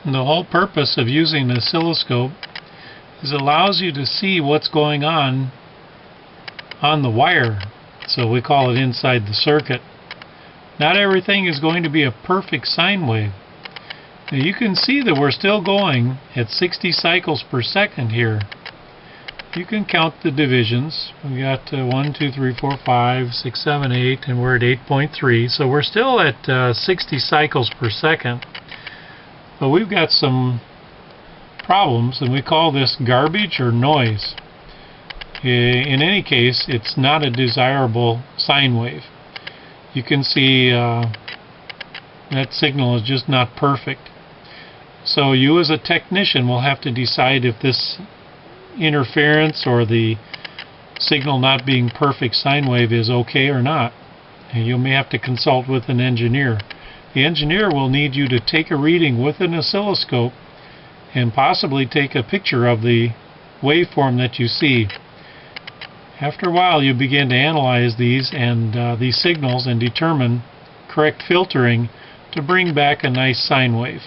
And the whole purpose of using the oscilloscope is it allows you to see what's going on the wire. So we call it inside the circuit. Not everything is going to be a perfect sine wave. Now you can see that we're still going at 60 cycles per second here. You can count the divisions. We got 1, 2, 3, 4, 5, 6, 7, 8, and we're at 8.3. So we're still at 60 cycles per second. But we've got some problems, and we call this garbage or noise. In any case, it's not a desirable sine wave. You can see that signal is just not perfect. So you as a technician will have to decide if this interference or the signal not being perfect sine wave is okay or not. And you may have to consult with an engineer. The engineer will need you to take a reading with an oscilloscope and possibly take a picture of the waveform that you see. After a while you begin to analyze these signals and determine correct filtering to bring back a nice sine wave.